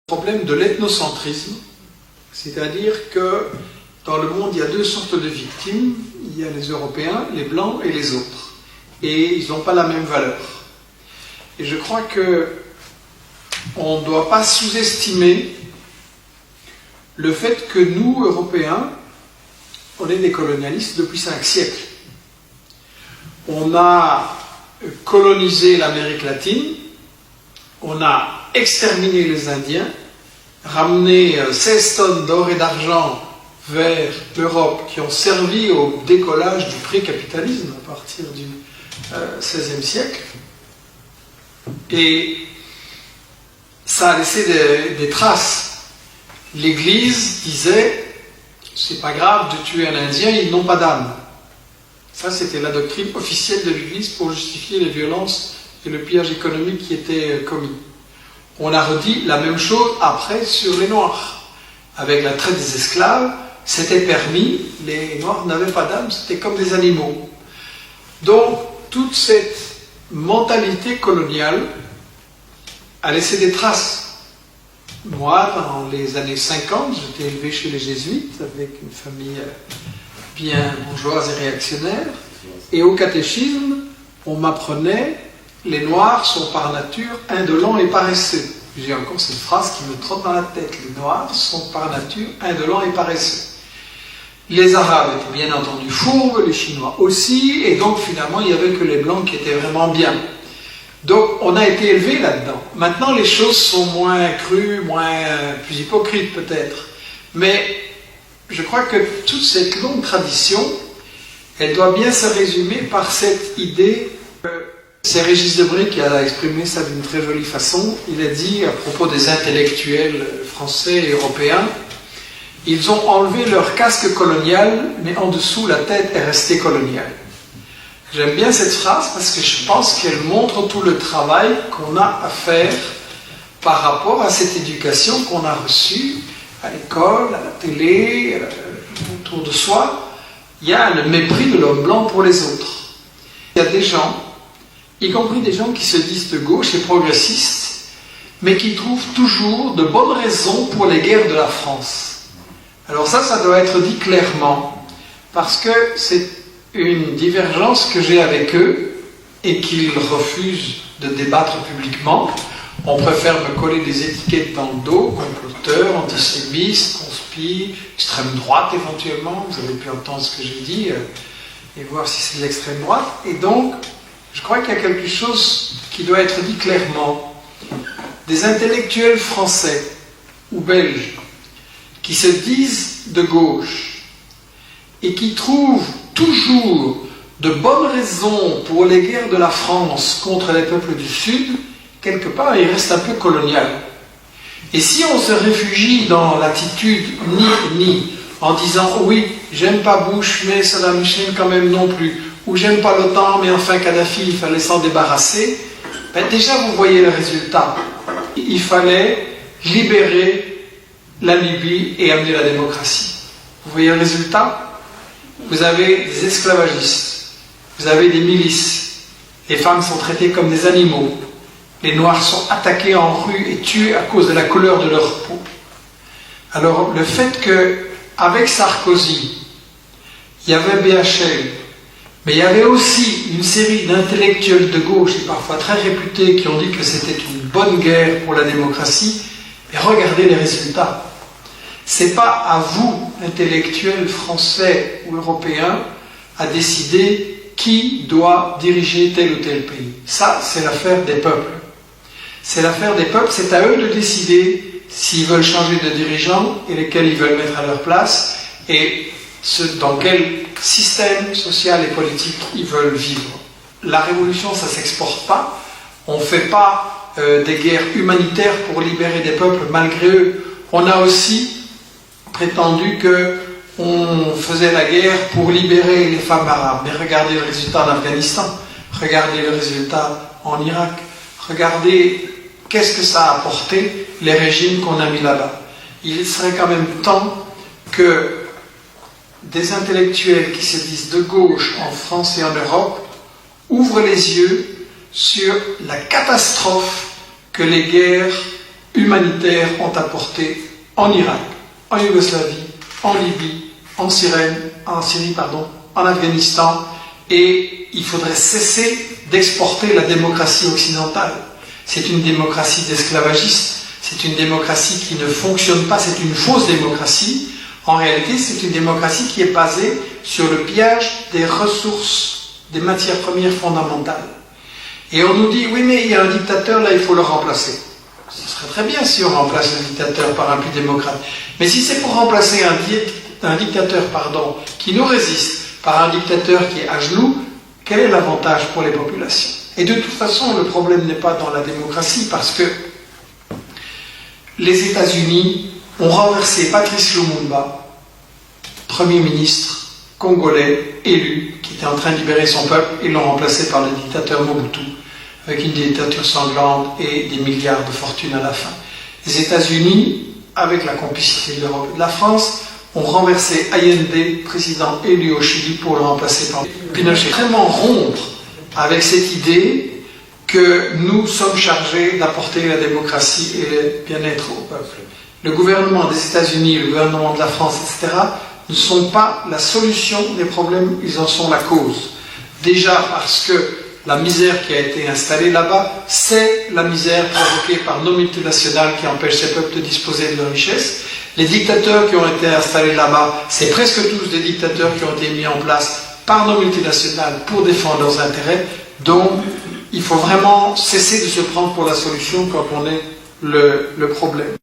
Problème de l'ethnocentrisme, c'est-à-dire que dans le monde, il y a deux sortes de victimes. Il y a les Européens, les Blancs et les autres. Et ils n'ont pas la même valeur. Et je crois qu'on ne doit pas sous-estimer le fait que nous, Européens, on est des colonialistes depuis 5 siècles. On a colonisé l'Amérique latine, on a exterminé les Indiens, ramené 16 tonnes d'or et d'argent vers l'Europe qui ont servi au décollage du pré-capitalisme à partir du XVIe siècle. Et ça a laissé des traces. L'Église disait, c'est pas grave de tuer un Indien, ils n'ont pas d'âme. Ça, c'était la doctrine officielle de l'Église pour justifier les violences et le pillage économique qui étaient commis. On a redit la même chose après sur les Noirs. Avec la traite des esclaves, c'était permis, les Noirs n'avaient pas d'âme, c'était comme des animaux. Donc, toute cette mentalité coloniale a laissé des traces. Moi, dans les années 50, j'étais élevé chez les Jésuites, avec une famille bien bourgeoise et réactionnaire, et au catéchisme, on m'apprenait les Noirs sont par nature indolents et paresseux. J'ai encore cette phrase qui me trotte dans la tête. Les Noirs sont par nature indolents et paresseux. Les Arabes étaient bien entendu fourbes, les Chinois aussi, et donc finalement il n'y avait que les Blancs qui étaient vraiment bien. Donc on a été élevés là-dedans. Maintenant les choses sont moins crues, plus hypocrites peut-être. Mais je crois que toute cette longue tradition, elle doit bien se résumer par cette idée que c'est Régis Debray qui a exprimé ça d'une très jolie façon. Il a dit à propos des intellectuels français et européens, ils ont enlevé leur casque colonial, mais en dessous la tête est restée coloniale. J'aime bien cette phrase parce que je pense qu'elle montre tout le travail qu'on a à faire par rapport à cette éducation qu'on a reçue à l'école, à la télé, autour de soi. Il y a le mépris de l'homme blanc pour les autres. Il y a des gens, y compris des gens qui se disent de gauche et progressistes, mais qui trouvent toujours de bonnes raisons pour les guerres de la France. Alors ça doit être dit clairement, parce que c'est une divergence que j'ai avec eux, et qu'ils refusent de débattre publiquement. On préfère me coller des étiquettes dans le dos, comploteur, antisémite, conspi, extrême droite éventuellement, vous avez pu entendre ce que j'ai dit, et voir si c'est de l'extrême droite. Et donc, je crois qu'il y a quelque chose qui doit être dit clairement. Des intellectuels français ou belges qui se disent de gauche et qui trouvent toujours de bonnes raisons pour les guerres de la France contre les peuples du Sud, quelque part, il reste un peu colonial. Et si on se réfugie dans l'attitude ni en disant oui, j'aime pas Bush, mais Saddam Hussein quand même non plus, ou j'aime pas l'OTAN, mais enfin Kadhafi, il fallait s'en débarrasser, ben déjà vous voyez le résultat. Il fallait libérer la Libye et amener la démocratie. Vous voyez le résultat? Vous avez des esclavagistes, vous avez des milices, les femmes sont traitées comme des animaux, les Noirs sont attaqués en rue et tués à cause de la couleur de leur peau. Alors le fait qu'avec Sarkozy, il y avait BHL, mais il y avait aussi une série d'intellectuels de gauche, et parfois très réputés, qui ont dit que c'était une bonne guerre pour la démocratie, mais regardez les résultats. C'est pas à vous, intellectuels français ou européens, à décider qui doit diriger tel ou tel pays. Ça, c'est l'affaire des peuples. C'est l'affaire des peuples, c'est à eux de décider s'ils veulent changer de dirigeants et lesquels ils veulent mettre à leur place et dans quel système social et politique ils veulent vivre. La révolution, ça ne s'exporte pas. On ne fait pas des guerres humanitaires pour libérer des peuples malgré eux. On a aussi prétendu qu'on faisait la guerre pour libérer les femmes arabes. Mais regardez le résultat en Afghanistan, regardez le résultat en Irak, regardez qu'est-ce que ça a apporté, les régimes qu'on a mis là-bas. Il serait quand même temps que des intellectuels qui se disent de gauche en France et en Europe ouvrent les yeux sur la catastrophe que les guerres humanitaires ont apporté en Irak, en Yougoslavie, en Libye, en Syrie, en Afghanistan, et il faudrait cesser d'exporter la démocratie occidentale. C'est une démocratie d'esclavagistes, c'est une démocratie qui ne fonctionne pas, c'est une fausse démocratie. En réalité, c'est une démocratie qui est basée sur le pillage des ressources, des matières premières fondamentales. Et on nous dit, oui, mais il y a un dictateur, là, il faut le remplacer. Ce serait très bien si on remplace un dictateur par un plus démocrate. Mais si c'est pour remplacer un dictateur qui nous résiste par un dictateur qui est à genoux, quel est l'avantage pour les populations? Et de toute façon, le problème n'est pas dans la démocratie, parce que les États-Unis ont renversé Patrice Lumumba, Premier ministre congolais élu, qui était en train de libérer son peuple, et l'ont remplacé par le dictateur Mobutu, avec une dictature sanglante et des milliards de fortune à la fin. Les États-Unis, avec la complicité de l'Europe et de la France, ont renversé Allende, président élu au Chili, pour le remplacer par Pinochet. Vraiment rompre avec cette idée que nous sommes chargés d'apporter la démocratie et le bien-être au peuple. Le gouvernement des États-Unis, le gouvernement de la France, etc., ne sont pas la solution des problèmes, ils en sont la cause. Déjà parce que la misère qui a été installée là-bas, c'est la misère provoquée par nos multinationales qui empêchent ces peuples de disposer de leurs richesses. Les dictateurs qui ont été installés là-bas, c'est presque tous des dictateurs qui ont été mis en place par nos multinationales pour défendre leurs intérêts. Donc, il faut vraiment cesser de se prendre pour la solution quand on est le problème.